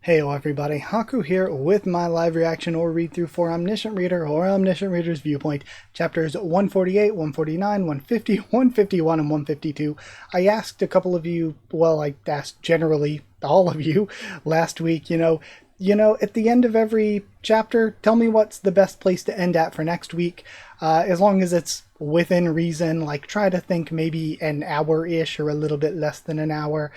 Heyo everybody, Haku here with my live reaction or read-through for Omniscient Reader or Omniscient Reader's Viewpoint, chapters 148, 149, 150, 151, and 152. I asked a couple of you, well, I asked generally all of you last week, at the end of every chapter, tell me what's the best place to end at for next week, as long as it's within reason. Like, try to think maybe an hour-ish or a little bit less than an hour,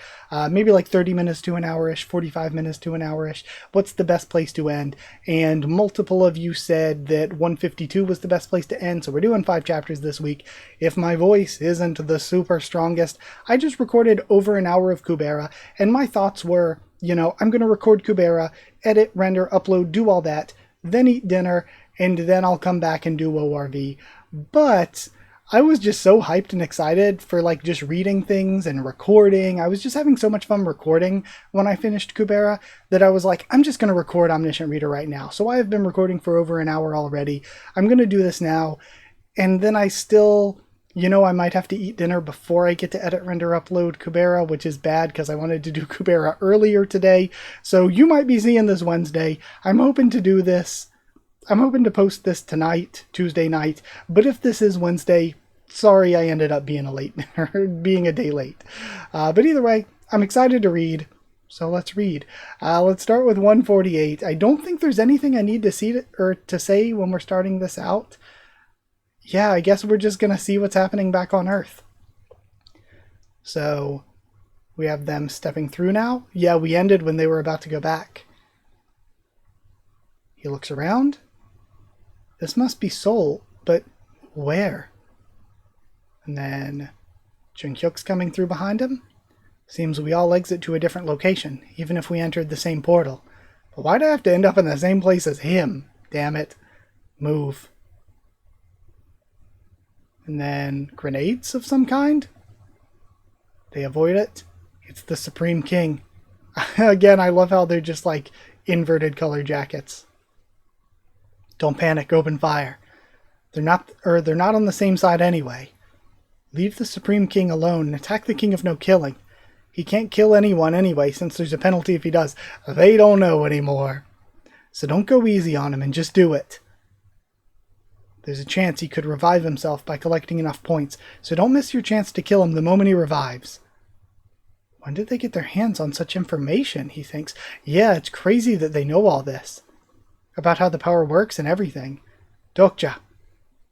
maybe like 30 minutes to an hour-ish, 45 minutes to an hour-ish. What's the best place to end? And multiple of you said that 152 was the best place to end, so we're doing 5 chapters this week. If my voice isn't the super strongest, I just recorded over an hour of Kubera, and my thoughts were, I'm going to record Kubera, edit, render, upload, do all that, then eat dinner, and then I'll come back and do ORV. But I was just so hyped and excited for just reading things and recording. I was just having so much fun recording when I finished Kubera that I was like, I'm just going to record Omniscient Reader right now. So I have been recording for over an hour already. I'm going to do this now. And then I still... I might have to eat dinner before I get to edit, render, upload Kubera, which is bad because I wanted to do Kubera earlier today. So you might be seeing this Wednesday. I'm hoping to do this. I'm hoping to post this tonight, Tuesday night. But if this is Wednesday, sorry I ended up being being a day late. But either way, I'm excited to read. So let's read. Let's start with 148. I don't think there's anything I need to say when we're starting this out. Yeah, I guess we're just going to see what's happening back on Earth. So, we have them stepping through now. Yeah, we ended when they were about to go back. He looks around. This must be Seoul, but where? And then Junghyuk's coming through behind him. Seems we all exit to a different location, even if we entered the same portal. But why'd I have to end up in the same place as him? Damn it. Move. And then grenades of some kind. They avoid it. It's the Supreme King. Again, I love how they're just like inverted color jackets. Don't panic, open fire. They're not on the same side anyway. Leave the Supreme King alone and attack the King of No Killing. He can't kill anyone anyway, since there's a penalty if he does. They don't know anymore. So don't go easy on him and just do it. There's a chance he could revive himself by collecting enough points, so don't miss your chance to kill him the moment he revives. When did they get their hands on such information, he thinks. Yeah, it's crazy that they know all this. About how the power works and everything. Dokja,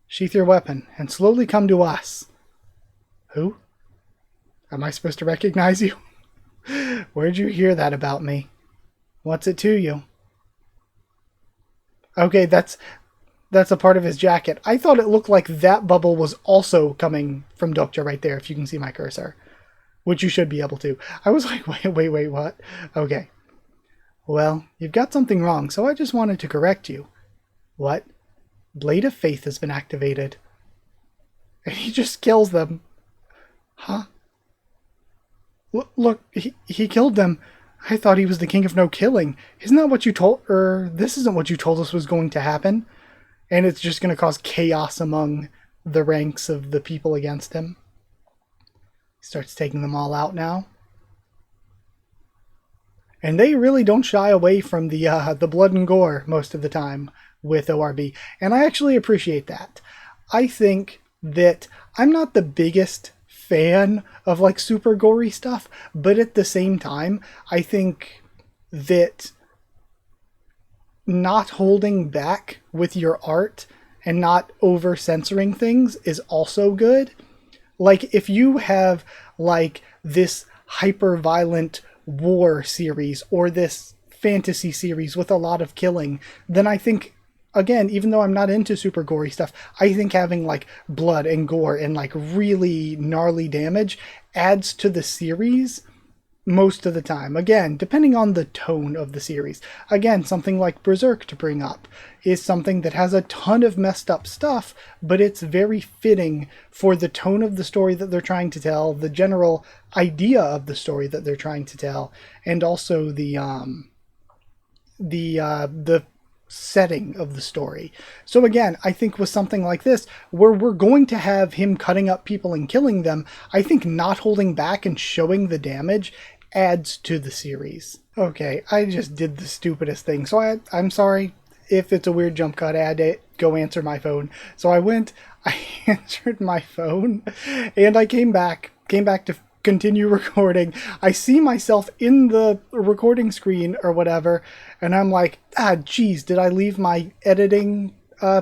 sheath your weapon and slowly come to us. Who? Am I supposed to recognize you? Where'd you hear that about me? What's it to you? Okay, that's a part of his jacket. I thought it looked like that bubble was also coming from Dokja right there, if you can see my cursor. Which you should be able to. I was like, wait, what? Okay. Well, you've got something wrong, so I just wanted to correct you. What? Blade of Faith has been activated. And he just kills them. Huh? Look, he killed them. I thought he was the King of No Killing. Isn't that what you this isn't what you told us was going to happen? And it's just going to cause chaos among the ranks of the people against him. He starts taking them all out now. And they really don't shy away from the blood and gore most of the time with ORB. And I actually appreciate that. I think that I'm not the biggest fan of super gory stuff, but at the same time, I think that not holding back with your art and not over censoring things is also good. If you have this hyper violent war series or this fantasy series with a lot of killing, then I think, again, even though I'm not into super gory stuff, I think having blood and gore and really gnarly damage adds to the series most of the time. Again, depending on the tone of the series. Again, something like Berserk, to bring up, is something that has a ton of messed up stuff, but it's very fitting for the tone of the story that they're trying to tell, the general idea of the story that they're trying to tell, and also the setting of the story. So again, I think with something like this, where we're going to have him cutting up people and killing them, I think not holding back and showing the damage adds to the series. Okay, I just did the stupidest thing. So I'm sorry if it's a weird jump cut. I had to go answer my phone. So I answered my phone, and I came back to continue recording. I see myself in the recording screen or whatever, and I'm like, geez, did I leave my editing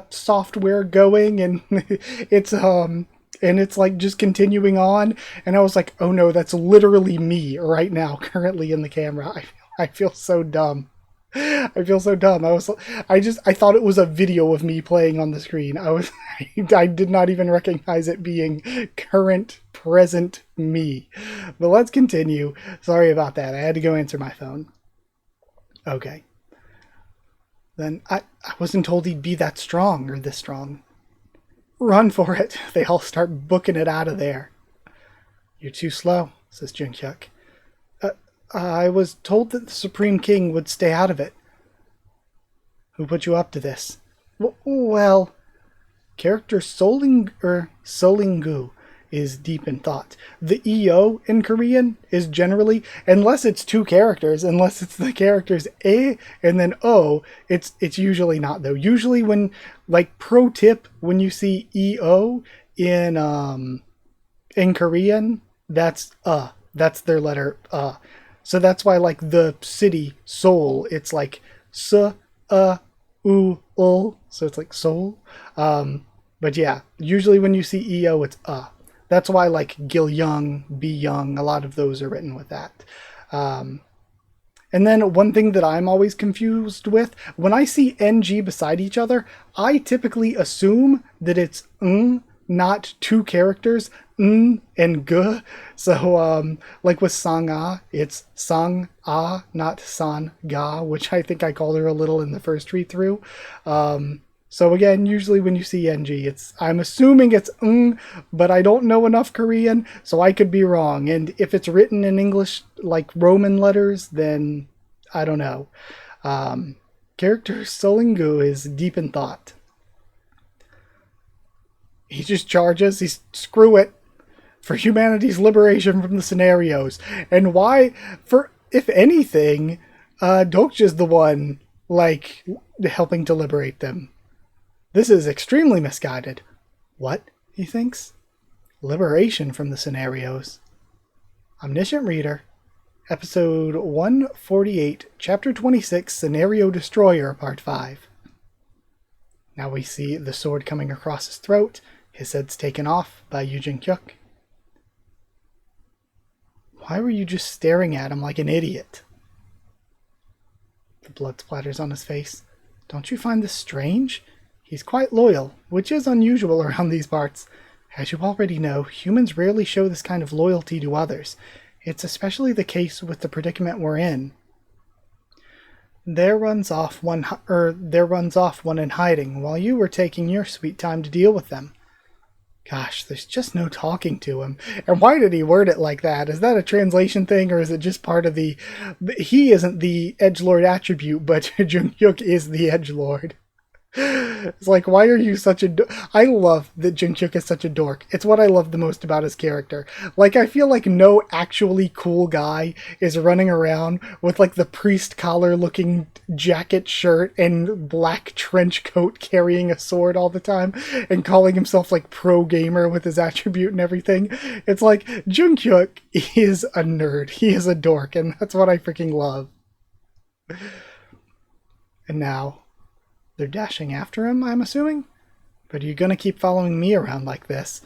software going? And it's like just continuing on, and I was like, oh no, that's literally me right now, currently in the camera. I feel so dumb. I feel so dumb. I thought it was a video of me playing on the screen. I did not even recognize it being current, present me. But let's continue. Sorry about that. I had to go answer my phone. Okay. Then I wasn't told he'd be that strong, or this strong. Run for it. They all start booking it out of there. You're too slow, says Junhyuk. I was told that the Supreme King would stay out of it. Who put you up to this? Well, character Solingu is deep in thought. The EO in Korean is generally, unless it's two characters, unless it's the characters A and then O, it's usually not though. Usually when, like, pro tip, when you see EO in Korean, that's their letter So that's why, like, the city Seoul, it's like U-ul, so it's like Seoul. But yeah, usually when you see EO, it's That's why, like, Gil Young, B Young, a lot of those are written with that. And then one thing that I'm always confused with, when I see NG beside each other, I typically assume that it's not two characters, and G. So, like with Sang-a, it's Sang-a, not San-ga, which I think I called her a little in the first read through. So again, usually when you see NG, I'm assuming it's but I don't know enough Korean, so I could be wrong. And if it's written in English, like Roman letters, then I don't know. Character Solingu is deep in thought. He just charges. Screw it. For humanity's liberation from the scenarios. And why, if anything, Dokja's the one, like, helping to liberate them. This is extremely misguided. What, he thinks? Liberation from the scenarios. Omniscient Reader, Episode 148, Chapter 26, Scenario Destroyer, Part 5. Now we see the sword coming across his throat. His head's taken off by Yu Jin-hyuk. Why were you just staring at him like an idiot? The blood splatters on his face. Don't you find this strange? He's quite loyal, which is unusual around these parts. As you already know, humans rarely show this kind of loyalty to others. It's especially the case with the predicament we're in. There runs off one in hiding, while you were taking your sweet time to deal with them. Gosh, there's just no talking to him. And why did he word it like that? Is that a translation thing, or is it just part of the... He isn't the edgelord attribute, but Jung-hyuk is the edgelord. It's like, why are you such a... I love that Jung-hyuk is such a dork. It's what I love the most about his character. Like, I feel like no actually cool guy is running around with, like, the priest collar-looking jacket shirt and black trench coat carrying a sword all the time and calling himself, like, pro gamer with his attribute and everything. It's like, Jung-hyuk is a nerd. He is a dork, and that's what I freaking love. And now... they're dashing after him, I'm assuming? But are you gonna keep following me around like this?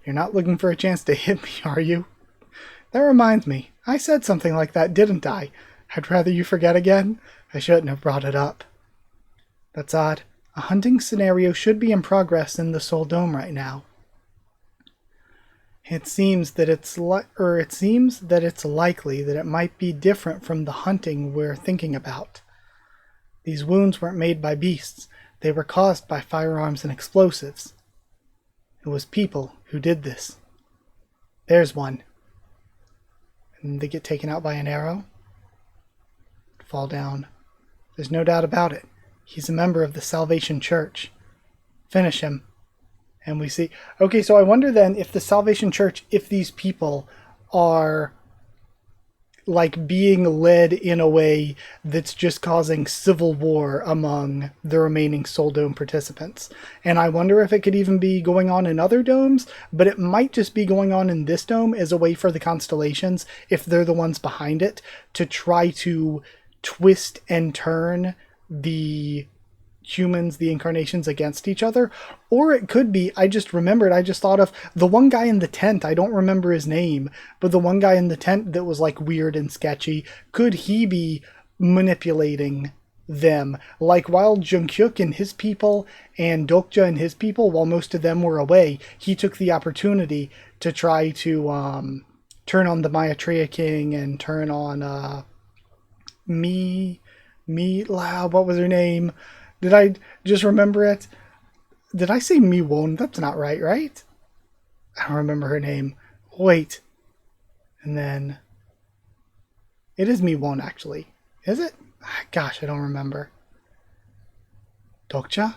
You're not looking for a chance to hit me, are you? That reminds me, I said something like that, didn't I? I'd rather you forget again. I shouldn't have brought it up. That's odd. A hunting scenario should be in progress in the Seoul Dome right now. It seems that it's likely that it might be different from the hunting we're thinking about. These wounds weren't made by beasts. They were caused by firearms and explosives. It was people who did this. There's one. And they get taken out by an arrow. Fall down. There's no doubt about it. He's a member of the Salvation Church. Finish him. And we see... Okay, so I wonder then if the Salvation Church, if these people are... like being led in a way that's just causing civil war among the remaining Soul Dome participants. And I wonder if it could even be going on in other domes, but it might just be going on in this dome as a way for the constellations, if they're the ones behind it, to try to twist and turn the humans, the incarnations, against each other. Or it could be, I just thought of the one guy in the tent. I don't remember his name, but the one guy in the tent that was like weird and sketchy, could he be manipulating them? Like while Jungkook and his people and Dokja and his people, while most of them were away, he took the opportunity to try to turn on the Maitreya King and turn on what was her name? Did I just remember it? Did I say Miwon? That's not right, right? I don't remember her name. Wait. And then... It is Miwon, actually. Is it? Gosh, I don't remember. Dokja?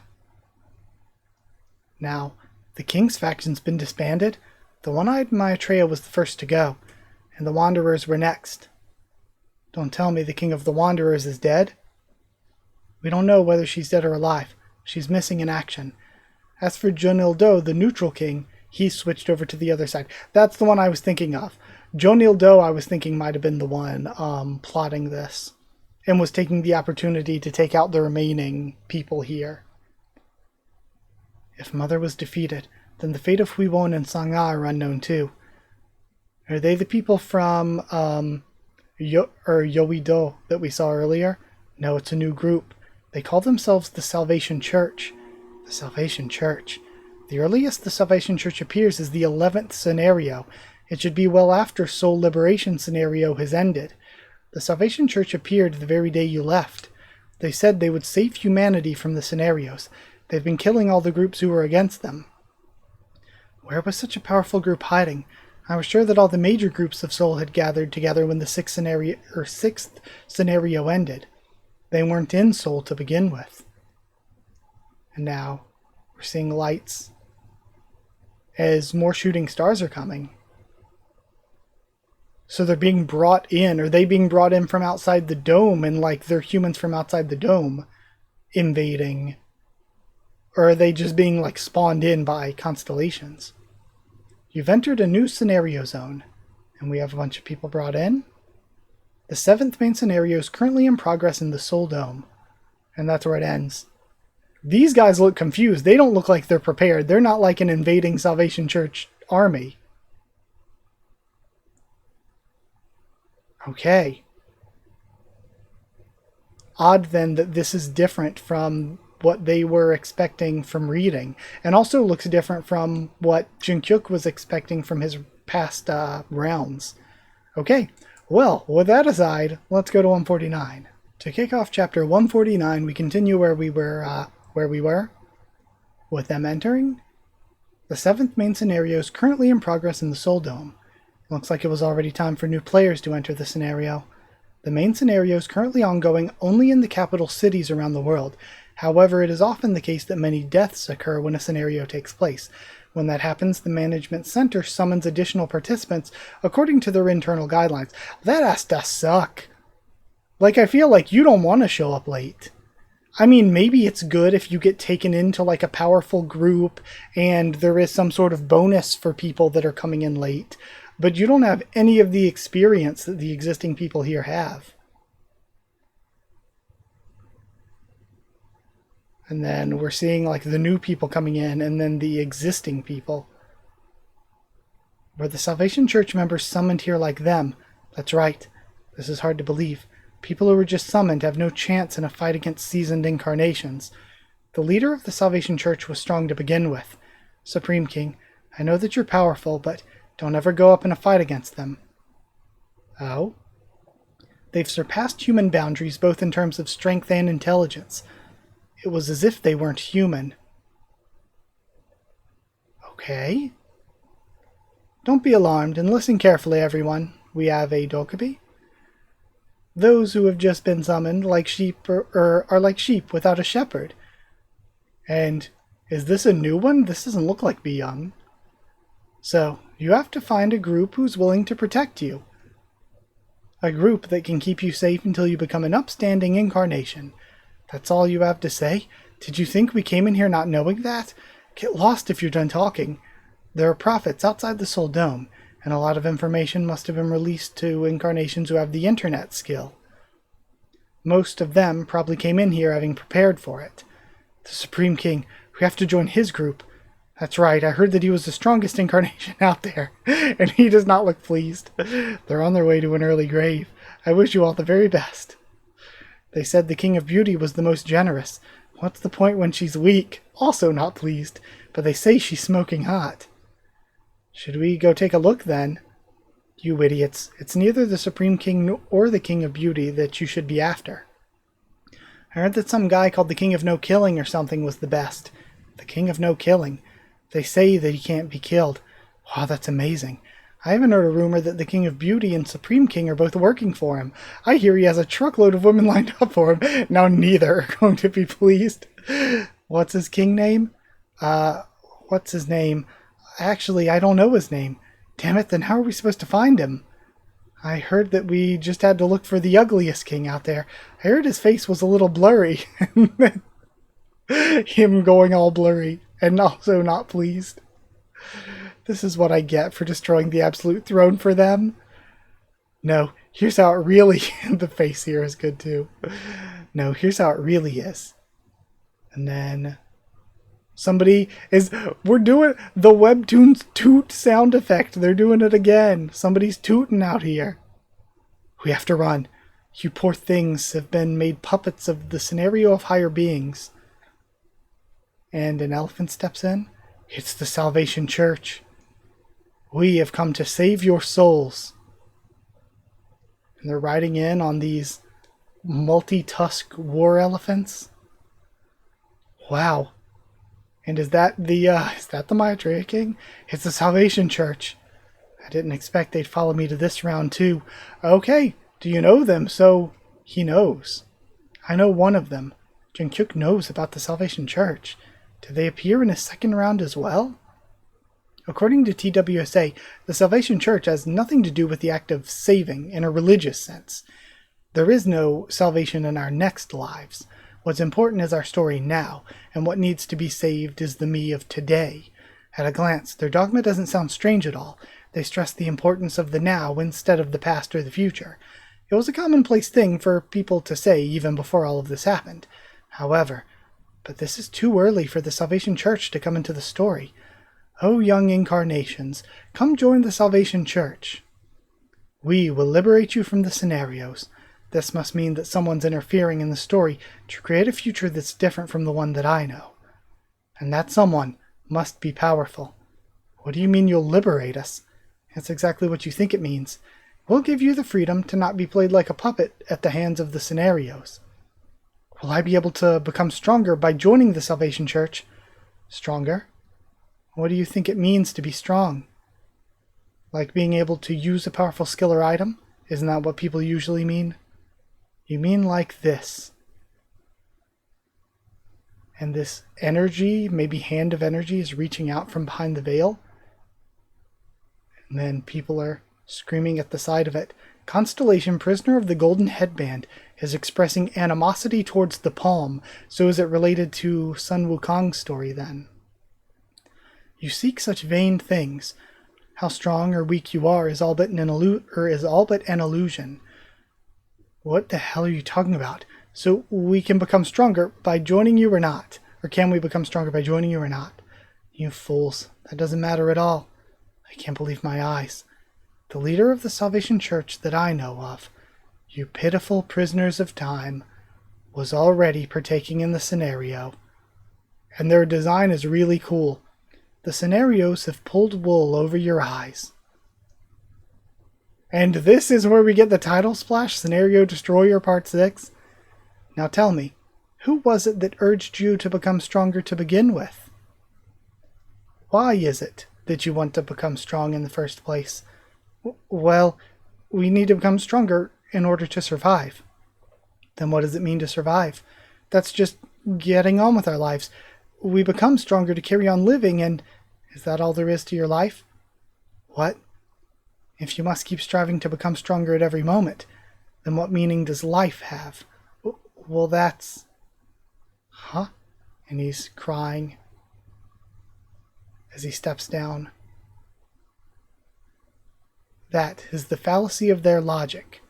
Now, the King's faction's been disbanded. The one-eyed Maitreya was the first to go, and the Wanderers were next. Don't tell me the King of the Wanderers is dead. We don't know whether she's dead or alive. She's missing in action. As for Jonil-do, the neutral king, he's switched over to the other side. That's the one I was thinking of. Jonil-do, I was thinking, might have been the one plotting this, and was taking the opportunity to take out the remaining people here. If Mother was defeated, then the fate of Huiwon and Sangha are unknown too. Are they the people from Yoido that we saw earlier? No, it's a new group. They call themselves the Salvation Church. The Salvation Church. The earliest the Salvation Church appears is the 11th scenario. It should be well after Soul Liberation scenario has ended. The Salvation Church appeared the very day you left. They said they would save humanity from the scenarios. They've been killing all the groups who were against them. Where was such a powerful group hiding? I was sure that all the major groups of Soul had gathered together when the sixth scenario ended. They weren't in Soul to begin with. And now we're seeing lights as more shooting stars are coming. So they're being brought in. Are they being brought in from outside the dome, and like they're humans from outside the dome invading? Or are they just being like spawned in by constellations? You've entered a new scenario zone, and we have a bunch of people brought in. The 7th main scenario is currently in progress in the Soul Dome, and that's where it ends. These guys look confused. They don't look like they're prepared. They're not like an invading Salvation Church army. Okay. Odd then that this is different from what they were expecting from reading, and also looks different from what Jungkook was expecting from his past rounds. Okay. Well, with that aside, let's go to 149. To kick off chapter 149, we continue where we were, with them entering. The 7th main scenario is currently in progress in the Soul Dome. Looks like it was already time for new players to enter the scenario. The main scenario is currently ongoing only in the capital cities around the world. However, it is often the case that many deaths occur when a scenario takes place. When that happens, the management center summons additional participants according to their internal guidelines. That has to suck. Like, I feel like you don't want to show up late. I mean, maybe it's good if you get taken into like a powerful group and there is some sort of bonus for people that are coming in late, but you don't have any of the experience that the existing people here have. And then we're seeing like the new people coming in and then the existing people. Were the Salvation Church members summoned here like them? That's right. This is hard to believe. People who were just summoned have no chance in a fight against seasoned incarnations. The leader of the Salvation Church was strong to begin with. Supreme King, I know that you're powerful, but don't ever go up in a fight against them. Oh? They've surpassed human boundaries both in terms of strength and intelligence. It was as if they weren't human. Okay. Don't be alarmed and listen carefully, everyone. We have a Dokubi. Those who have just been summoned like sheep are like sheep without a shepherd. And is this a new one? This doesn't look like Byoung. So, you have to find a group who's willing to protect you. A group that can keep you safe until you become an upstanding incarnation. That's all you have to say? Did you think we came in here not knowing that? Get lost if you're done talking. There are prophets outside the Soul Dome, and a lot of information must have been released to incarnations who have the internet skill. Most of them probably came in here having prepared for it. The Supreme King, we have to join his group. That's right, I heard that he was the strongest incarnation out there, and he does not look pleased. They're on their way to an early grave. I wish you all the very best. They said the King of Beauty was the most generous. What's the point when she's weak? Also not pleased, but they say she's smoking hot. Should we go take a look then? You idiots, it's neither the Supreme King or the King of Beauty that you should be after. I heard that some guy called the King of No Killing or something was the best. The King of No Killing. They say that he can't be killed. Wow, that's amazing. I even heard a rumor that the King of Beauty and Supreme King are both working for him. I hear he has a truckload of women lined up for him. Now neither are going to be pleased. What's his king name? What's his name? Actually, I don't know his name. Damn it, then how are we supposed to find him? I heard that we just had to look for the ugliest king out there. I heard his face was a little blurry. Him going all blurry and also not pleased. This is what I get for destroying the absolute throne for them. No, here's how it really... The face here is good too. No, here's how it really is. And then... Somebody is... We're doing the Webtoons toot sound effect. They're doing it again. Somebody's tooting out here. We have to run. You poor things have been made puppets of the scenario of higher beings. And an elephant steps in. It's the Salvation Church. We have come to save your souls. And they're riding in on these multi-tusk war elephants. Wow. And is that the Maitreya King? It's the Salvation Church. I didn't expect they'd follow me to this round too. Okay, do you know them? So, he knows. I know one of them. Jungkook knows about the Salvation Church. Do they appear in a second round as well? According to TWSA, the Salvation Church has nothing to do with the act of saving in a religious sense. There is no salvation in our next lives. What's important is our story now, and what needs to be saved is the me of today. At a glance, their dogma doesn't sound strange at all. They stress the importance of the now instead of the past or the future. It was a commonplace thing for people to say even before all of this happened. However, but this is too early for the Salvation Church to come into the story. Oh, young incarnations, come join the Salvation Church. We will liberate you from the scenarios. This must mean that someone's interfering in the story to create a future that's different from the one that I know. And that someone must be powerful. What do you mean you'll liberate us? That's exactly what you think it means. We'll give you the freedom to not be played like a puppet at the hands of the scenarios. Will I be able to become stronger by joining the Salvation Church? Stronger? What do you think it means to be strong? Like being able to use a powerful skill or item? Isn't that what people usually mean? You mean like this. And this energy, maybe hand of energy, is reaching out from behind the veil. And then people are screaming at the side of it. Constellation, prisoner of the golden headband, is expressing animosity towards the palm. So is it related to Sun Wukong's story then? You seek such vain things. How strong or weak you are is all but an illusion. What the hell are you talking about? So we can become stronger by joining you or not? Or can we become stronger by joining you or not? You fools. That doesn't matter at all. I can't believe my eyes. The leader of the Salvation Church that I know of, you pitiful prisoners of time, was already partaking in the scenario. And their design is really cool. The scenarios have pulled wool over your eyes. And this is where we get the title splash, Scenario Destroyer Part 6. Now tell me, who was it that urged you to become stronger to begin with? Why is it that you want to become strong in the first place? Well, we need to become stronger in order to survive. Then what does it mean to survive? That's just getting on with our lives. We become stronger to carry on living, and is that all there is to your life? What? If you must keep striving to become stronger at every moment, Then what meaning does life have? Well, that's... Huh? And he's crying as he steps down. That is the fallacy of their logic.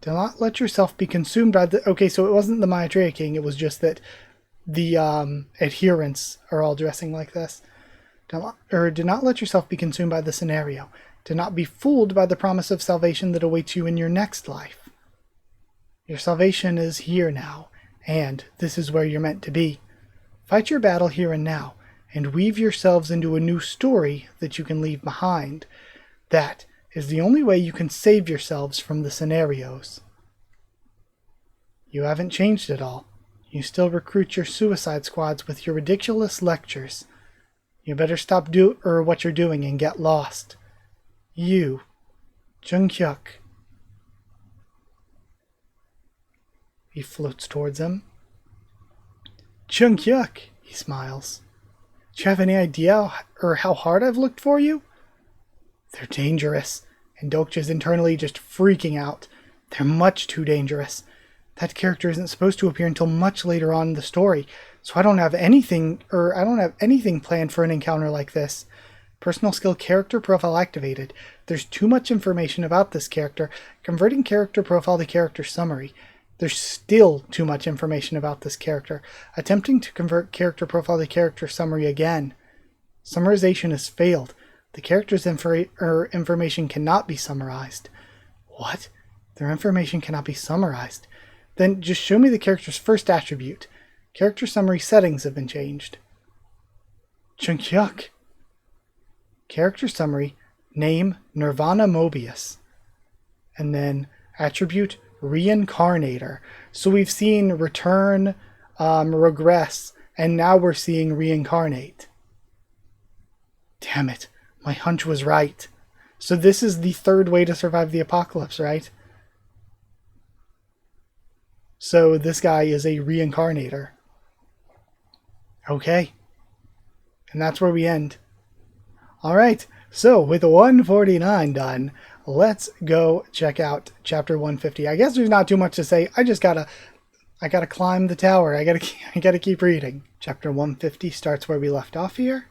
Do not let yourself be consumed by the... Okay, so it wasn't the Maitreya King, it was just that the adherents are all dressing like this. Do not let yourself be consumed by the scenario. Do not be fooled by the promise of salvation that awaits you in your next life. Your salvation is here now, and this is where you're meant to be. Fight your battle here and now, and weave yourselves into a new story that you can leave behind. That is the only way you can save yourselves from the scenarios. You haven't changed at all. You still recruit your suicide squads with your ridiculous lectures. You better stop what you're doing and get lost. You, Jung-hyuk. He floats towards him. Jung-hyuk, he smiles. Do you have any idea how hard I've looked for you? They're dangerous, and Dokja's internally just freaking out. They're much too dangerous. That character isn't supposed to appear until much later on in the story, so I don't have anything planned for an encounter like this. Personal skill character profile activated. There's too much information about this character. Converting character profile to character summary. There's still too much information about this character. Attempting to convert character profile to character summary again. Summarization has failed. The character's information cannot be summarized. What? Their information cannot be summarized? Then just show me the character's first attribute. Character summary settings have been changed. Jung-hyuk. Character summary, name Nirvana Moebius. And then attribute Reincarnator. So we've seen return, regress, and now we're seeing reincarnate. Damn it. My hunch was right. So this is the third way to survive the apocalypse, right? So this guy is a reincarnator. Okay. And that's where we end. Alright, so with 149 done, let's go check out chapter 150. I guess there's not too much to say. I gotta climb the tower. I gotta keep reading. Chapter 150 starts where we left off here.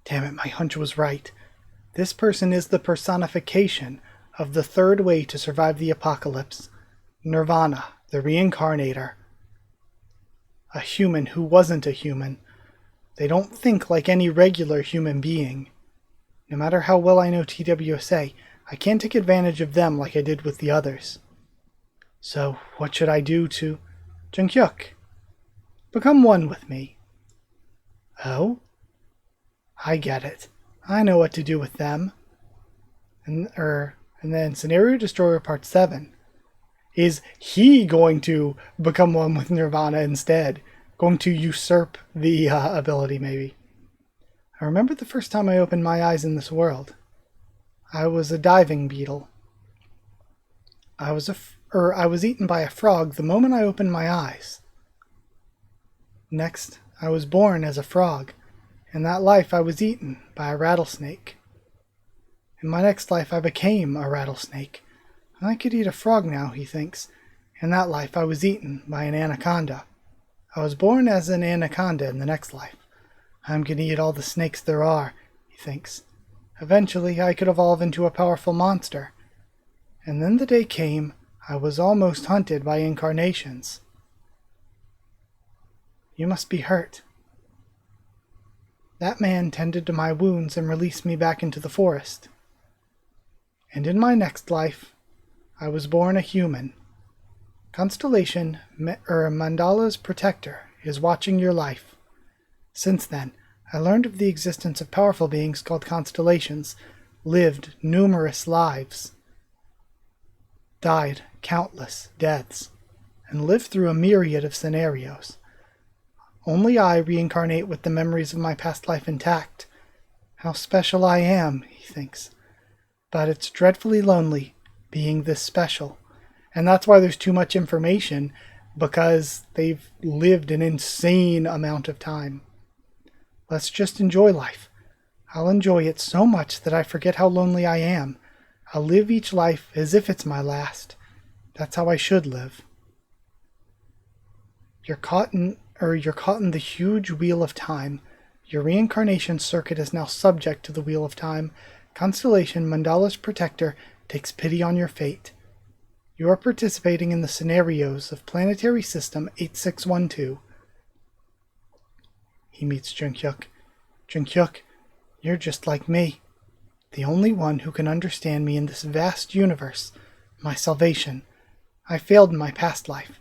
Damn it, my hunch was right. This person is the personification of the third way to survive the apocalypse. Nirvana, the reincarnator. A human who wasn't a human. They don't think like any regular human being. No matter how well I know TWSA, I can't take advantage of them like I did with the others. So, what should I do to... Jung-hyuk? Become one with me. Oh? I get it. I know what to do with them. And then Scenario Destroyer Part 7. Is he going to become one with Nirvana instead? Going to usurp the ability, maybe? I remember the first time I opened my eyes in this world. I was a diving beetle. I was eaten by a frog the moment I opened my eyes. Next, I was born as a frog. In that life, I was eaten by a rattlesnake. In my next life, I became a rattlesnake. I could eat a frog now, he thinks. In that life, I was eaten by an anaconda. I was born as an anaconda in the next life. I'm going to eat all the snakes there are, he thinks. Eventually, I could evolve into a powerful monster. And then the day came, I was almost hunted by incarnations. You must be hurt. That man tended to my wounds and released me back into the forest. And in my next life, I was born a human. Constellation, Mandala's protector, is watching your life. Since then, I learned of the existence of powerful beings called constellations, lived numerous lives, died countless deaths, and lived through a myriad of scenarios. Only I reincarnate with the memories of my past life intact. How special I am, he thinks. But it's dreadfully lonely, being this special. And that's why there's too much information, because they've lived an insane amount of time. Let's just enjoy life. I'll enjoy it so much that I forget how lonely I am. I'll live each life as if it's my last. That's how I should live. You're caught in the huge wheel of time. Your reincarnation circuit is now subject to the wheel of time. Constellation Mandala's protector takes pity on your fate. You are participating in the scenarios of Planetary System 8612. He meets Junghyuk. Junghyuk, you're just like me. The only one who can understand me in this vast universe. My salvation. I failed in my past life,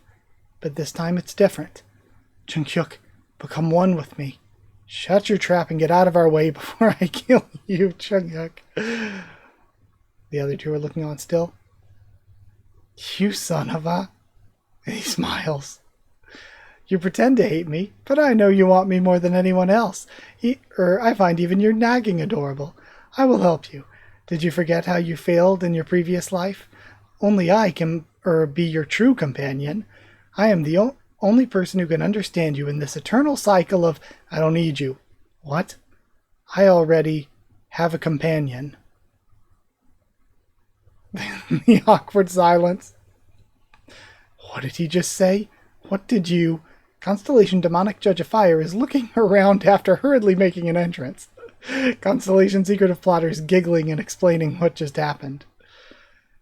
but this time it's different. Junghyuk, become one with me. Shut your trap and get out of our way before I kill you, Junghyuk. The other two are looking on still. You son of a... He smiles. You pretend to hate me, but I know you want me more than anyone else. I find even your nagging adorable. I will help you. Did you forget how you failed in your previous life? Only I can be your true companion. I am the only person who can understand you in this eternal cycle of I don't need you. What? I already have a companion. The awkward silence. What did he just say? What did you... Constellation Demonic Judge of Fire is looking around after hurriedly making an entrance. Constellation Secretive Plotter is giggling and explaining what just happened.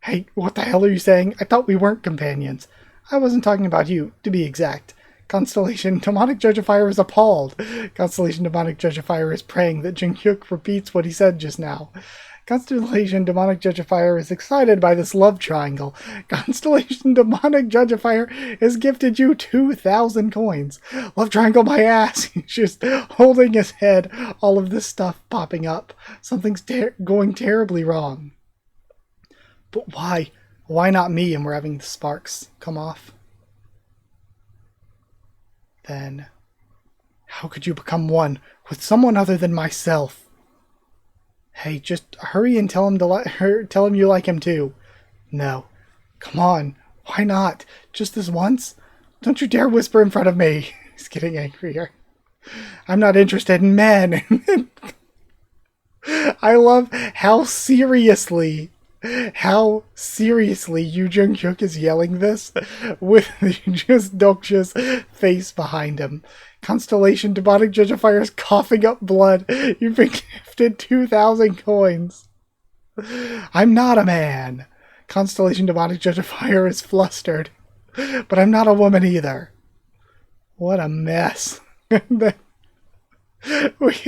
Hey, what the hell are you saying? I thought we weren't companions. I wasn't talking about you, to be exact. Constellation Demonic Judge of Fire is appalled. Constellation Demonic Judge of Fire is praying that Junghyuk repeats what he said just now. Constellation Demonic Judge of Fire is excited by this love triangle. Constellation Demonic Judge of Fire has gifted you 2,000 coins. Love triangle my ass. He's just holding his head. All of this stuff popping up. Something's going terribly wrong. But why? Why not me? And we're having the sparks come off. Then, how could you become one with someone other than myself? Hey, just hurry and tell him you like him too. No. Come on. Why not? Just this once? Don't you dare whisper in front of me. He's getting angrier. I'm not interested in men. I love how seriously Yu Junghyuk is yelling this with just Dokja's face behind him. Constellation Demonic Judge of Fire is coughing up blood. You've been gifted 2,000 coins. I'm not a man. Constellation Demonic Judge of Fire is flustered. But I'm not a woman either. What a mess. We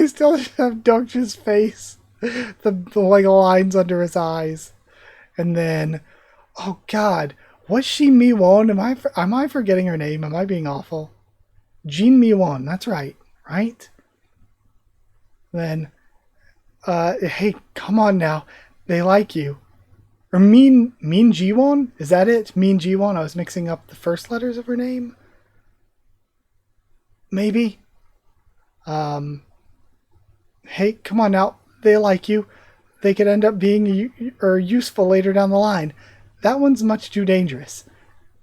still have Dokja's face. The like lines under his eyes. And then, oh god, was she Miwon? Am I forgetting her name? Am I being awful? Jin Miwon, that's right, right? Then, hey, come on now, they like you. Or Min Jiwon? Is that it? Min Jiwon? I was mixing up the first letters of her name. Maybe. Hey, come on now, they like you. They could end up being useful later down the line. That one's much too dangerous.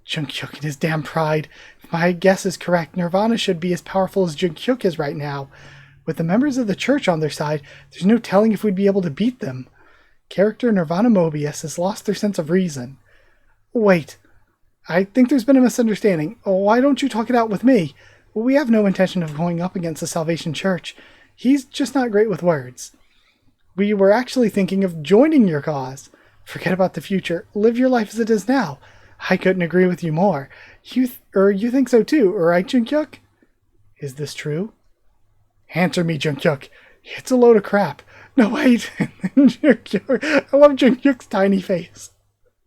Junghyuk and his damn pride. If my guess is correct, Nirvana should be as powerful as Junghyuk is right now. With the members of the church on their side, there's no telling if we'd be able to beat them. Character Nirvana Moebius has lost their sense of reason. Wait, I think there's been a misunderstanding. Why don't you talk it out with me? We have no intention of going up against the Salvation Church. He's just not great with words. We were actually thinking of joining your cause. Forget about the future. Live your life as it is now. I couldn't agree with you more. You think so too, right, Junghyuk? Is this true? Answer me, Junghyuk. It's a load of crap. No, wait. Junghyuk. I love Junghyuk's tiny face.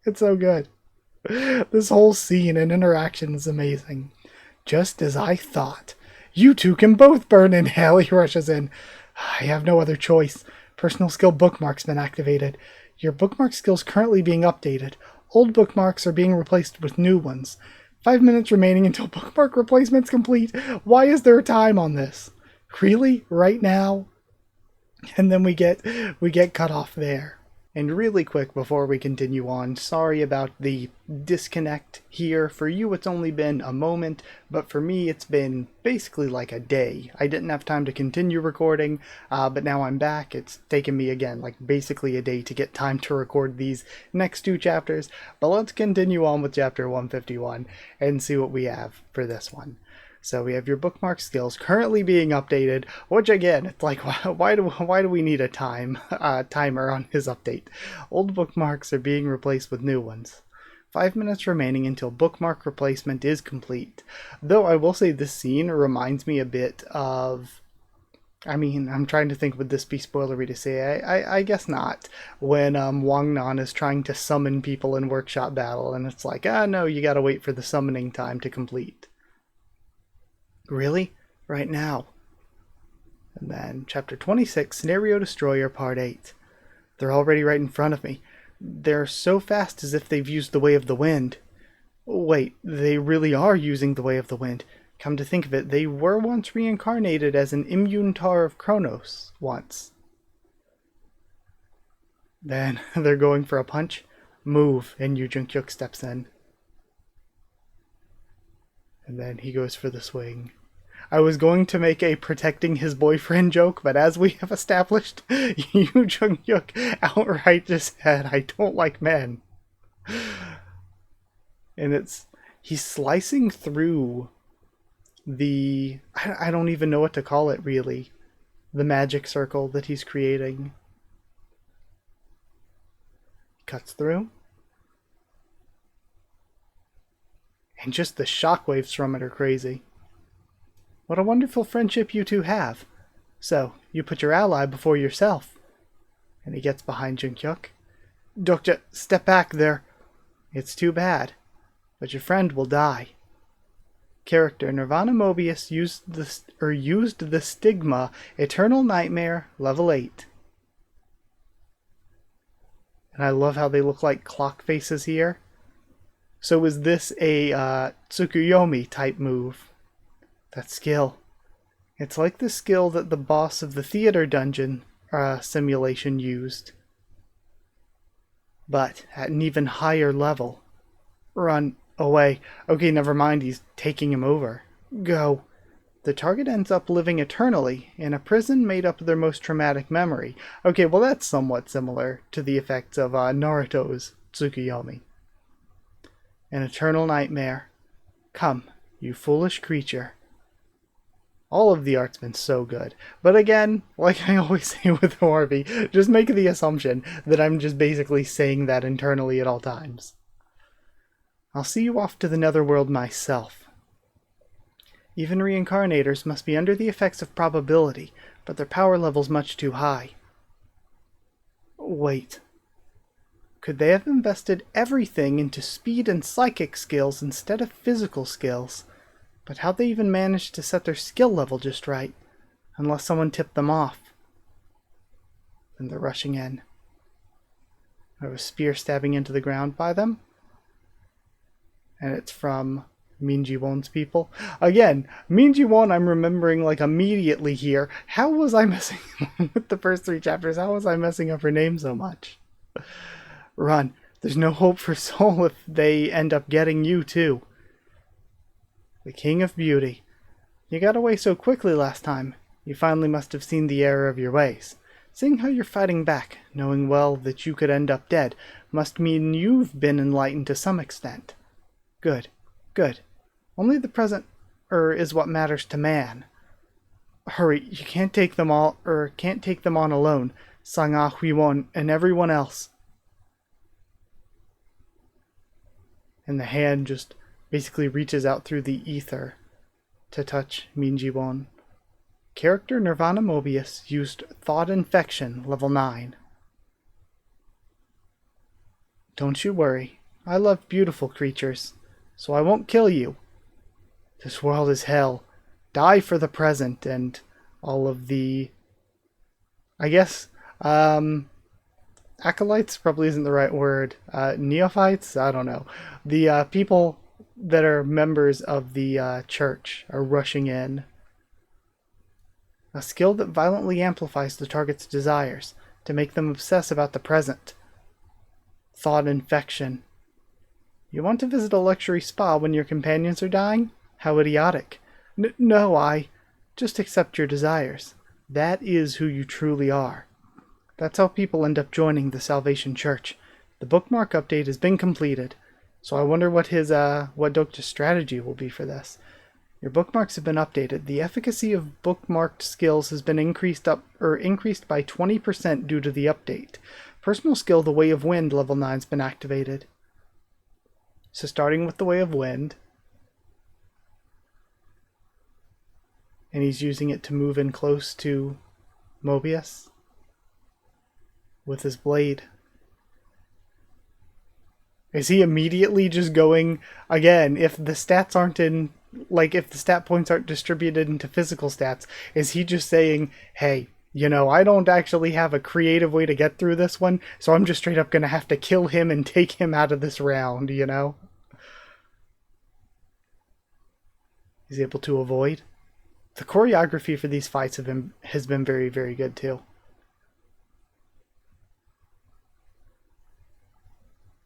It's so good. This whole scene and interaction is amazing. Just as I thought. You two can both burn in hell, he rushes in. I have no other choice. Personal skill bookmark's been activated. Your bookmark skill's currently being updated. Old bookmarks are being replaced with new ones. 5 minutes remaining until bookmark replacement's complete. Why is there a time on this? Really? Right now? And then we get cut off there. And really quick before we continue on, sorry about the disconnect here. For you it's only been a moment, but for me it's been basically like a day. I didn't have time to continue recording, but now I'm back. It's taken me again like basically a day to get time to record these next two chapters, but let's continue on with chapter 151 and see what we have for this one. So we have your bookmark skills currently being updated, which again, it's like, why do we need a timer on his update? Old bookmarks are being replaced with new ones. 5 minutes remaining until bookmark replacement is complete. Though I will say this scene reminds me a bit of, I mean, I'm trying to think, would this be spoilery to say? I guess not. When Wang Nan is trying to summon people in workshop battle, and it's like, no, you gotta wait for the summoning time to complete. Really? Right now? And then chapter 26, Scenario Destroyer Part 8. They're already right in front of me. They're so fast as if they've used the Way of the Wind. Wait, they really are using the Way of the Wind. Come to think of it, they were once reincarnated as an Immuntar of Kronos, once. Then they're going for a punch. Move, and Yu Jung-hyuk steps in. And then he goes for the swing. I was going to make a protecting his boyfriend joke, but as we have established, Yu Jung-hyuk outright just said, I don't like men. And he's slicing through the, I don't even know what to call it really, the magic circle that he's creating. Cuts through. And just the shockwaves from it are crazy. What a wonderful friendship you two have. So, you put your ally before yourself. And he gets behind Jung-hyuk. Dokja, step back there. It's too bad, but your friend will die. Character Nirvana Moebius used the stigma Eternal Nightmare level 8. And I love how they look like clock faces here. So is this a Tsukuyomi type move? That skill. It's like the skill that the boss of the theater dungeon simulation used. But at an even higher level. Run away. Okay, never mind, he's taking him over. Go. The target ends up living eternally in a prison made up of their most traumatic memory. Okay, well that's somewhat similar to the effects of Naruto's Tsukuyomi. An eternal nightmare. Come, you foolish creature. All of the art's been so good. But again, like I always say with Orby, just make the assumption that I'm just basically saying that internally at all times. I'll see you off to the netherworld myself. Even reincarnators must be under the effects of probability, but their power level's much too high. Wait. Could they have invested everything into speed and psychic skills instead of physical skills? But how'd they even manage to set their skill level just right? Unless someone tipped them off. Then they're rushing in. I have a spear stabbing into the ground by them. And it's from Min Ji-won's people. Again, Min Ji-won I'm remembering like immediately here. How was I messing with the first 3 chapters? How was I messing up her name so much? Run. There's no hope for Soul if they end up getting you too. The King of Beauty. You got away so quickly last time. You finally must have seen the error of your ways. Seeing how you're fighting back, knowing well that you could end up dead, must mean you've been enlightened to some extent. Good. Good. Only the present is what matters to man. Hurry, you can't take them on alone. Sang-ah, Hui-won, and everyone else. And the hand just basically reaches out through the ether to touch Min Ji-won. Character Nirvana Moebius used Thought Infection, level 9. Don't you worry. I love beautiful creatures, so I won't kill you. This world is hell. Die for the present, and all of the, I guess, acolytes probably isn't the right word. Neophytes? I don't know. The people that are members of the church are rushing in. A skill that violently amplifies the target's desires to make them obsess about the present. Thought infection. You want to visit a luxury spa when your companions are dying? How idiotic. No, I just accept your desires. That is who you truly are. That's how people end up joining the Salvation Church. The bookmark update has been completed, so I wonder what Dokja's strategy will be for this. Your bookmarks have been updated. The efficacy of bookmarked skills has been increased by 20% due to the update. Personal skill, the Way of Wind, level 9 has been activated. So starting with the Way of Wind, and he's using it to move in close to Moebius with his blade. Is he immediately just going, again, if the stats aren't in, like if the stat points aren't distributed into physical stats, is he just saying, hey, you know, I don't actually have a creative way to get through this one, so I'm just straight up going to have to kill him and take him out of this round, you know? He's able to avoid. The choreography for these fights has been very, very good too.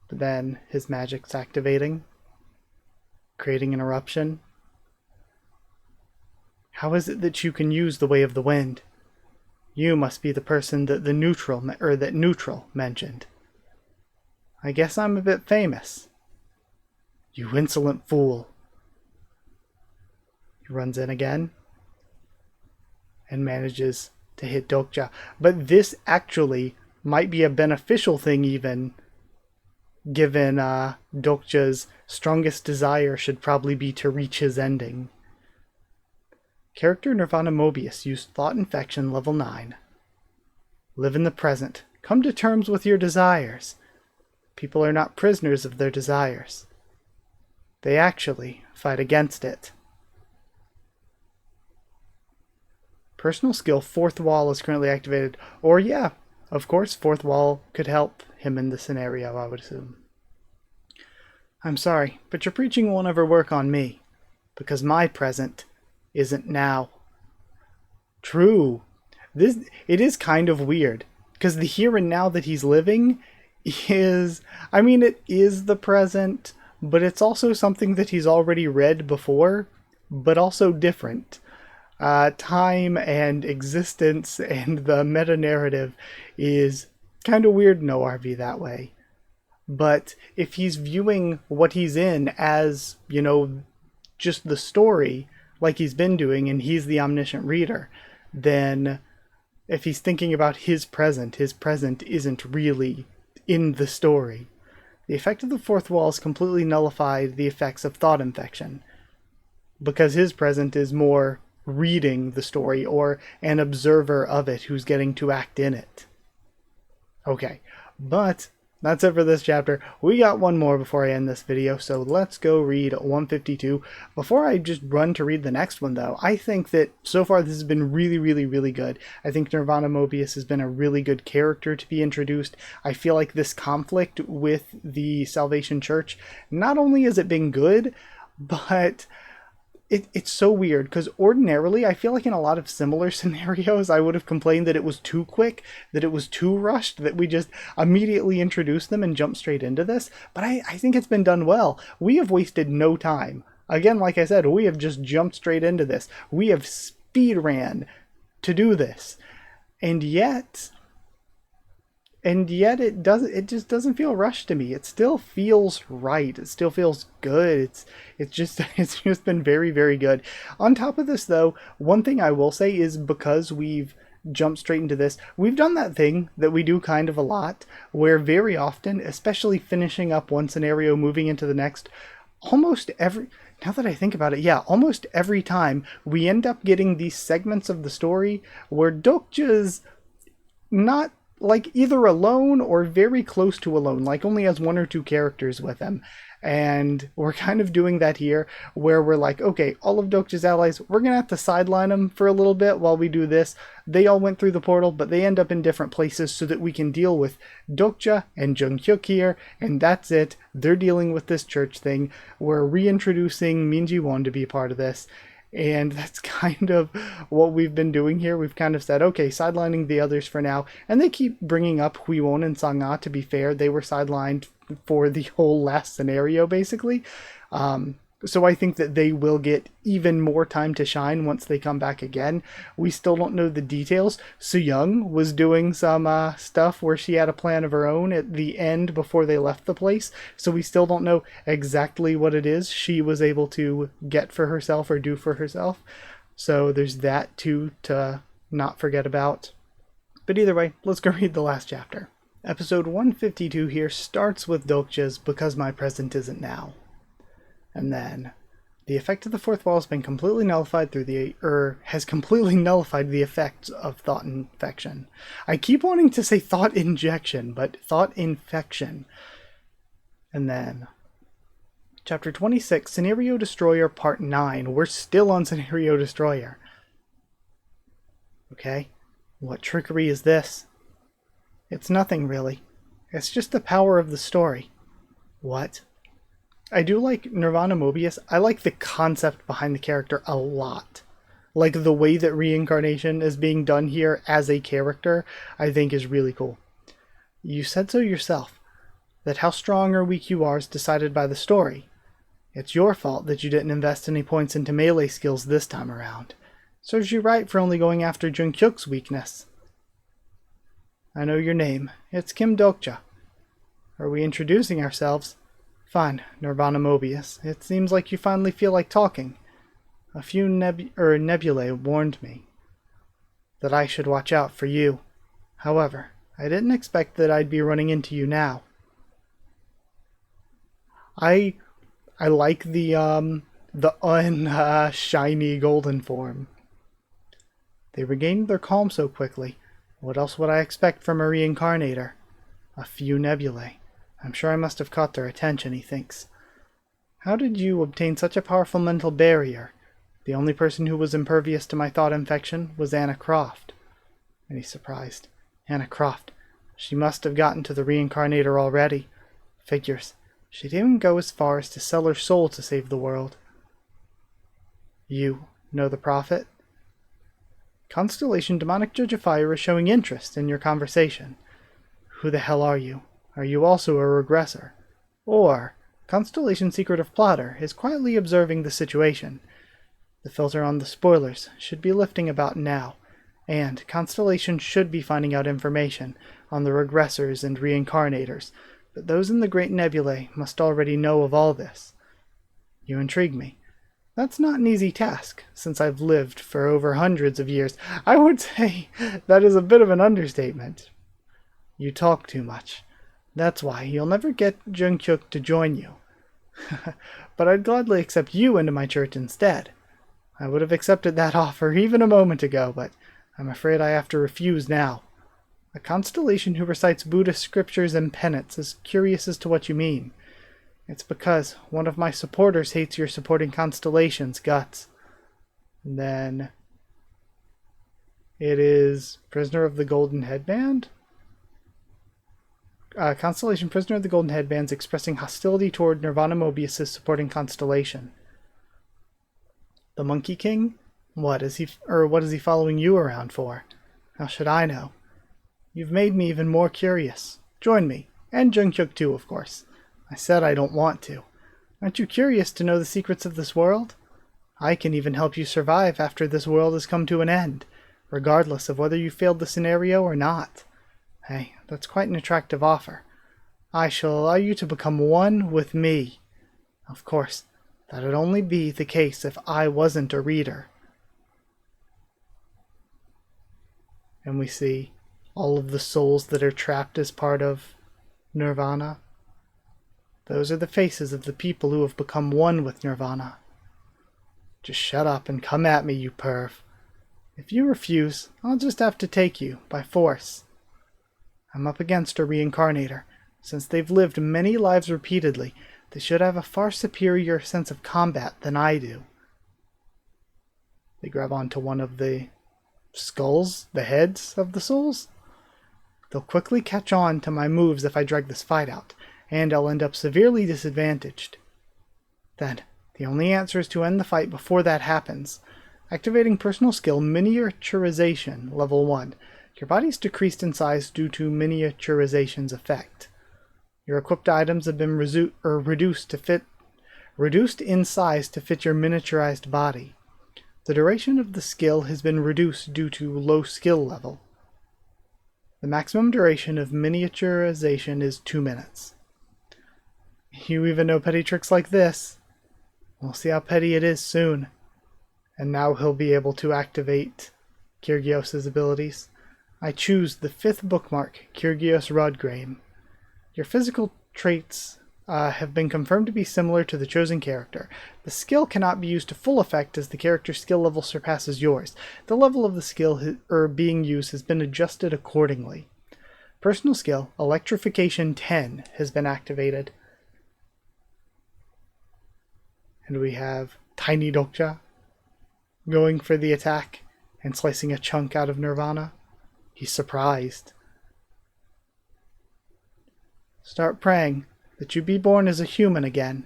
But then his magic's activating, creating an eruption. How is it that you can use the Way of the Wind? You must be the person that Neutral mentioned. I guess I'm a bit famous. You insolent fool. He runs in again and manages to hit Dokja. But this actually might be a beneficial thing even, given Dokja's strongest desire should probably be to reach his ending. Character Nirvana Moebius used Thought Infection level 9. Live in the present. Come to terms with your desires. People are not prisoners of their desires. They actually fight against it. Personal skill, Fourth Wall is currently activated. Or yeah, of course, Fourth Wall could help him in this scenario, I would assume. I'm sorry, but your preaching won't ever work on me, because my present isn't now. True. It is kind of weird, because the here and now that he's living is, I mean, it is the present, but it's also something that he's already read before, but also different. Time and existence and the meta-narrative is kind of weird in ORV that way. But if he's viewing what he's in as, you know, just the story, like he's been doing, and he's the Omniscient Reader, then if he's thinking about his present isn't really in the story. The effect of the Fourth Wall has completely nullified the effects of Thought Infection, because his present is more reading the story or an observer of it who's getting to act in it. Okay, but that's it for this chapter. We got one more before I end this video, so let's go read 152. Before I just run to read the next one, though, I think that so far this has been really, really, really good. I think Nirvana Moebius has been a really good character to be introduced. I feel like this conflict with the Salvation Church, not only has it been good, but it's so weird, because ordinarily I feel like in a lot of similar scenarios I would have complained that it was too quick, that it was too rushed, that we just immediately introduced them and jumped straight into this. But I think it's been done well. We have wasted no time. Again, like I said, we have just jumped straight into this. We have speed ran to do this. And yet it just doesn't feel rushed to me. It still feels right. It still feels good. It's just been very, very good. On top of this, though, one thing I will say is, because we've jumped straight into this, we've done that thing that we do kind of a lot, where very often, especially finishing up one scenario, moving into the next, almost every time we end up getting these segments of the story where Dokja's not like either alone or very close to alone, like only has one or two characters with him. And we're kind of doing that here, where we're like, okay, all of Dokja's allies, we're gonna have to sideline them for a little bit while we do this. They all went through the portal, but they end up in different places so that we can deal with Dokja and Junghyuk here, and that's it. They're dealing with this church thing. We're reintroducing Min Ji-won to be a part of this, And that's kind of what we've been doing here. We've kind of said, okay, sidelining the others for now. And they keep bringing up Huiwon and Sangha. To be fair, they were sidelined for the whole last scenario, basically. So I think that they will get even more time to shine once they come back again. We still don't know the details. Soo-young was doing some stuff where she had a plan of her own at the end before they left the place. So we still don't know exactly what it is she was able to get for herself or do for herself. So there's that too to not forget about. But either way, let's go read the last chapter. Episode 152 here starts with Dokja's "Because My Present Isn't Now." And then, the effect of the fourth wall has been completely nullified has completely nullified the effects of thought infection. I keep wanting to say thought injection, but thought infection. And then, Chapter 26, Scenario Destroyer Part 9. We're still on Scenario Destroyer. Okay, what trickery is this? It's nothing, really. It's just the power of the story. What? I do like Nirvana Moebius. I like the concept behind the character a lot. Like the way that reincarnation is being done here as a character, I think is really cool. You said so yourself, that how strong or weak you are is decided by the story. It's your fault that you didn't invest any points into melee skills this time around. Serves you right for only going after Jungkook's weakness. I know your name. It's Kim Dokja. Are we introducing ourselves? Fine, Nirvana Moebius. It seems like you finally feel like talking. A few nebulae warned me that I should watch out for you. However, I didn't expect that I'd be running into you now. I like the shiny golden form. They regained their calm so quickly. What else would I expect from a reincarnator? A few nebulae. I'm sure I must have caught their attention, he thinks. How did you obtain such a powerful mental barrier? The only person who was impervious to my thought infection was Anna Croft. And he's surprised. Anna Croft. She must have gotten to the reincarnator already. Figures. She'd even go as far as to sell her soul to save the world. You know the prophet? Constellation Demonic Judge of Fire is showing interest in your conversation. Who the hell are you? Are you also a regressor? Or, Constellation Secretive Plotter is quietly observing the situation. The filter on the spoilers should be lifting about now, and Constellation should be finding out information on the regressors and reincarnators, but those in the Great Nebulae must already know of all this. You intrigue me. That's not an easy task, since I've lived for over hundreds of years. I would say that is a bit of an understatement. You talk too much. That's why you'll never get Jungkook to join you. But I'd gladly accept you into my church instead. I would have accepted that offer even a moment ago, but I'm afraid I have to refuse now. A constellation who recites Buddhist scriptures and penance is curious as to what you mean. It's because one of my supporters hates your supporting Constellation's guts. And then it is Prisoner of the Golden Headband? Constellation Prisoner of the Golden Headbands expressing hostility toward Nirvana Moebius' supporting Constellation. The Monkey King? What is he following you around for? How should I know? You've made me even more curious. Join me, and Jungkook too, of course. I said I don't want to. Aren't you curious to know the secrets of this world? I can even help you survive after this world has come to an end, regardless of whether you failed the scenario or not. Hey, that's quite an attractive offer. I shall allow you to become one with me. Of course, that'd only be the case if I wasn't a reader. And we see all of the souls that are trapped as part of Nirvana. Those are the faces of the people who have become one with Nirvana. Just shut up and come at me, you perv. If you refuse, I'll just have to take you, by force. I'm up against a reincarnator. Since they've lived many lives repeatedly, they should have a far superior sense of combat than I do. They grab onto one of the skulls, the heads of the souls. They'll quickly catch on to my moves if I drag this fight out, and I'll end up severely disadvantaged. Then, The only answer is to end the fight before that happens. Activating personal skill Miniaturization, level 1. Your body's decreased in size due to miniaturization's effect. Your equipped items have been reduced in size to fit your miniaturized body. The duration of the skill has been reduced due to low skill level. The maximum duration of miniaturization is 2 minutes. You even know petty tricks like this. We'll see how petty it is soon. And now he'll be able to activate Kyrgios' abilities. I choose the 5th bookmark, Kyrgios Rodgraim. Your physical traits have been confirmed to be similar to the chosen character. The skill cannot be used to full effect as the character's skill level surpasses yours. The level of the skill being used has been adjusted accordingly. Personal skill, Electrification 10, has been activated. And we have Tiny Dokja going for the attack and slicing a chunk out of Nirvana. He's surprised. Start praying that you be born as a human again.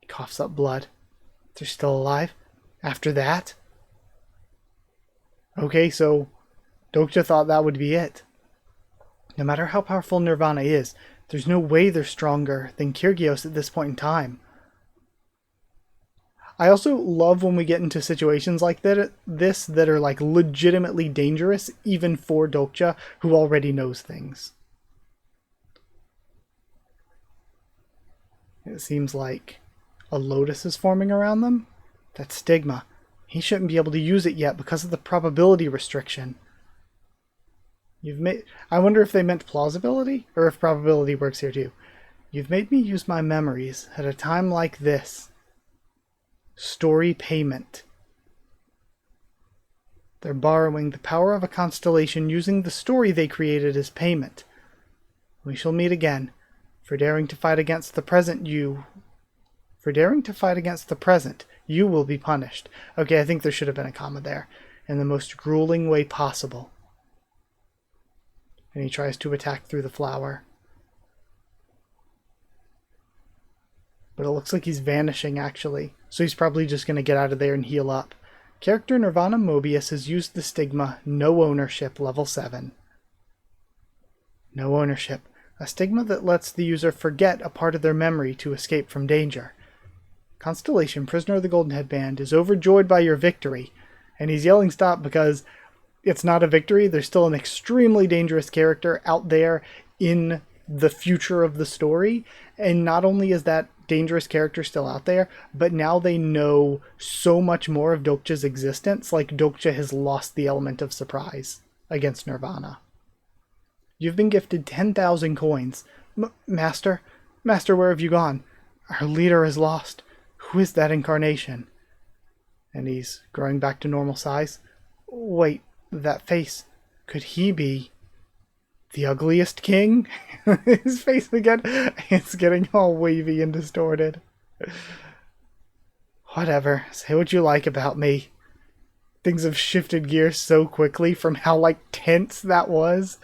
He coughs up blood. They're still alive? After that? Okay, so Dokja thought that would be it. No matter how powerful Nirvana is, there's no way they're stronger than Kyrgios at this point in time. I also love when we get into situations like this that are like legitimately dangerous, even for Dokja, who already knows things. It seems like a lotus is forming around them. That's stigma. He shouldn't be able to use it yet because of the probability restriction. I wonder if they meant plausibility, or if probability works here too. You've made me use my memories at a time like this. Story payment. They're borrowing the power of a constellation using the story they created as payment. We shall meet again. For daring to fight against the present, you will be punished. Okay, I think there should have been a comma there. In the most grueling way possible. And he tries to attack through the flower. But it looks like he's vanishing, actually. So he's probably just going to get out of there and heal up. Character Nirvana Moebius has used the stigma No Ownership, level 7. No Ownership. A stigma that lets the user forget a part of their memory to escape from danger. Constellation, Prisoner of the Golden Headband, is overjoyed by your victory. And he's yelling stop because it's not a victory. There's still an extremely dangerous character out there in the future of the story. And not only is that dangerous character still out there, but now they know so much more of Dokja's existence, like Dokja has lost the element of surprise against Nirvana. You've been gifted 10,000 coins. Master, where have you gone? Our leader is lost. Who is that incarnation? And he's growing back to normal size. Wait, that face, could he be the ugliest king? His face again, it's getting all wavy and distorted. Whatever, say what you like about me. Things have shifted gears so quickly from how, like, tense that was.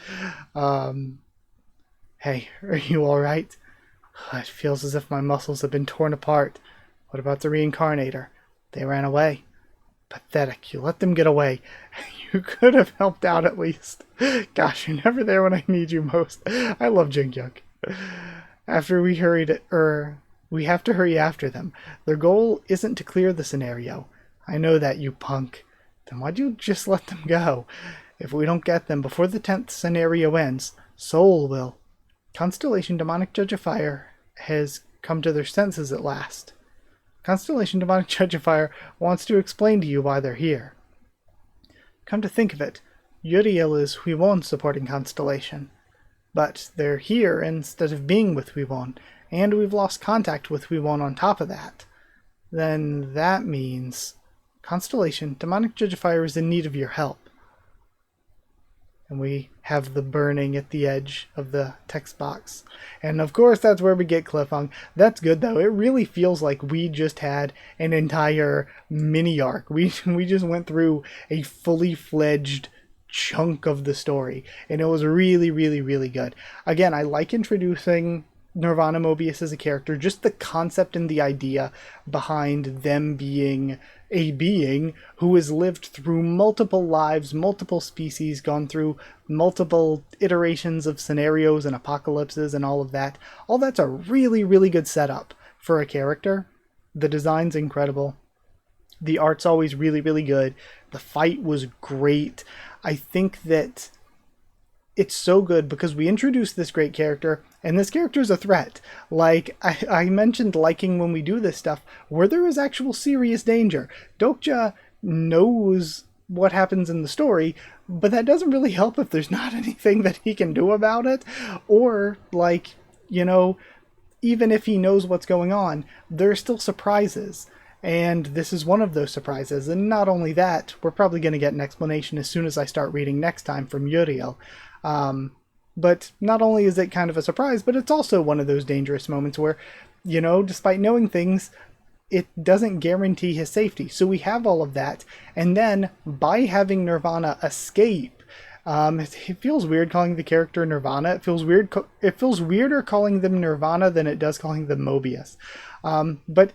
Hey, are you alright? It feels as if my muscles have been torn apart. What about the reincarnator? They ran away. Pathetic, you let them get away. You could have helped out at least. Gosh, you're never there when I need you most. I love Jinkyuk. After we have to hurry after them. Their goal isn't to clear the scenario. I know that, you punk. Then why'd you just let them go? If we don't get them before the 10th scenario ends, Soul will. Constellation Demonic Judge of Fire has come to their senses at last. Constellation Demonic Judge of Fire wants to explain to you why they're here. Come to think of it, Uriel is Huiwon supporting Constellation. But they're here instead of being with Huiwon, and we've lost contact with Huiwon on top of that. Then that means Constellation, Demonic Judge of Fire is in need of your help. And we have the burning at the edge of the text box. And of course that's where we get Cliffhung. That's good though. It really feels like we just had an entire mini arc. We just went through a fully fledged chunk of the story. And it was really, really, really good. Again, I like introducing Nirvana Moebius as a character, just the concept and the idea behind them being a being who has lived through multiple lives, multiple species, gone through multiple iterations of scenarios and apocalypses and all of that. All that's a really, really good setup for a character. The design's incredible. The art's always really, really good. The fight was great. I think that it's so good because we introduced this great character, and this character is a threat. Like, I mentioned liking when we do this stuff, where there is actual serious danger. Dokja knows what happens in the story, but that doesn't really help if there's not anything that he can do about it. Or, like, you know, even if he knows what's going on, there are still surprises. And this is one of those surprises. And not only that, we're probably going to get an explanation as soon as I start reading next time from Uriel. But not only is it kind of a surprise, but it's also one of those dangerous moments where, you know, despite knowing things, it doesn't guarantee his safety. So we have all of that. And then by having Nirvana escape, it feels weird calling the character Nirvana. It feels weird. It feels weirder calling them Nirvana than it does calling them Moebius. But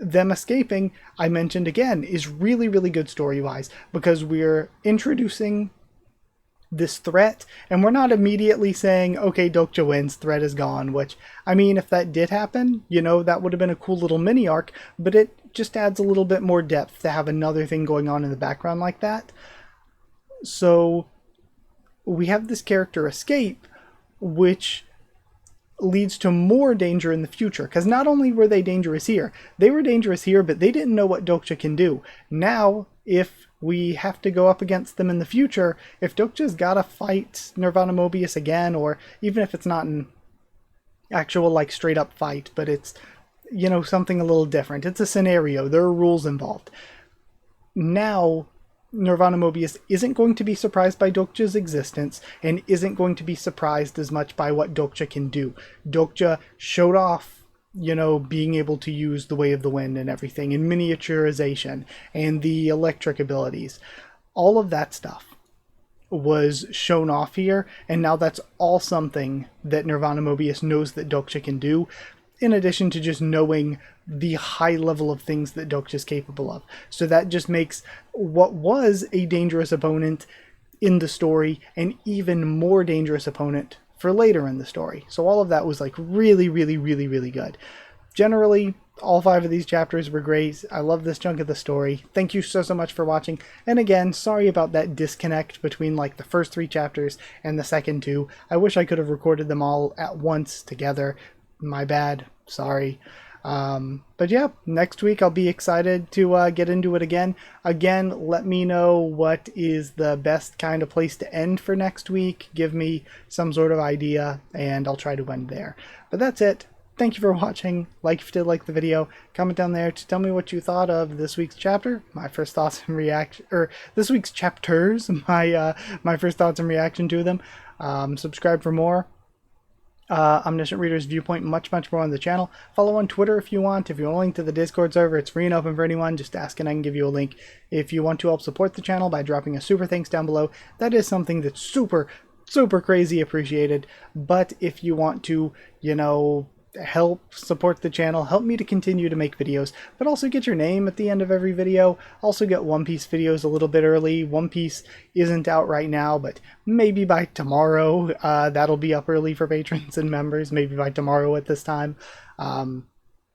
them escaping, I mentioned again, is really, really good story-wise because we're introducing this threat, and we're not immediately saying, okay, Dokja wins, threat is gone, which, I mean, if that did happen, you know, that would have been a cool little mini arc, but it just adds a little bit more depth to have another thing going on in the background like that. So we have this character escape, which leads to more danger in the future, because not only were they dangerous here, but they didn't know what Dokja can do. Now, if we have to go up against them in the future, if Dokja's gotta fight Nirvana Moebius again, or even if it's not an actual, like, straight up fight, but it's, you know, something a little different. It's a scenario. There are rules involved. Now, Nirvana Moebius isn't going to be surprised by Dokja's existence and isn't going to be surprised as much by what Dokja can do. Dokja showed off, you know, being able to use the Way of the Wind and everything, and miniaturization, and the electric abilities. All of that stuff was shown off here, and now that's all something that Nirvana Moebius knows that Dokja can do, in addition to just knowing the high level of things that Dokja is capable of. So that just makes what was a dangerous opponent in the story an even more dangerous opponent for later in the story. So all of that was like really, really, really, really good. Generally, all 5 of these chapters were great. I love this chunk of the story. Thank you so much for watching. And again, sorry about that disconnect between like the first 3 chapters and the second 2. I wish I could have recorded them all at once together. My bad. Sorry. But yeah, next week I'll be excited to get into it again. Again, let me know what is the best kind of place to end for next week. Give me some sort of idea, and I'll try to end there. But that's it. Thank you for watching. Like if you did like the video. Comment down there to tell me what you thought of this week's chapter. My first thoughts and reaction, or this week's chapters. My first thoughts and reaction to them. Subscribe for more. Omniscient Reader's Viewpoint, much more on the channel. Follow on Twitter if you want. If you want a link to the Discord server, it's free and open for anyone. Just ask and I can give you a link. If you want to help support the channel by dropping a super thanks down below, that is something that's super crazy appreciated. But if you want to, you know, help support the channel, help me to continue to make videos, but also get your name at the end of every video. Also get One Piece videos a little bit early. One Piece isn't out right now, but maybe by tomorrow that'll be up early for patrons and members, maybe by tomorrow at this time.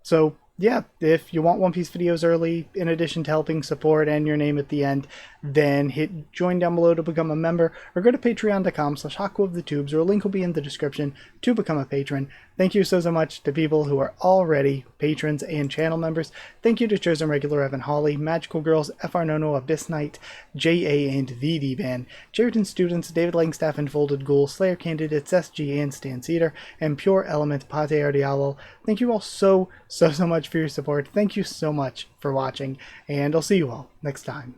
So yeah, if you want One Piece videos early, in addition to helping support and your name at the end, then hit join down below to become a member, or go to patreon.com/Haku of the Tubes, or a link will be in the description to become a patron. Thank you so much to people who are already patrons and channel members. Thank you to Chosen Regular Evan Hawley, Magical Girls, FR Nono, Abyss Knight, JA and VD Ban, Jeritan Students, David Langstaff and Folded Ghoul, Slayer Candidates, SG and Stan Cedar, and Pure Element Pate Ardialo. Thank you all so much for your support. Thank you so much for watching, and I'll see you all next time.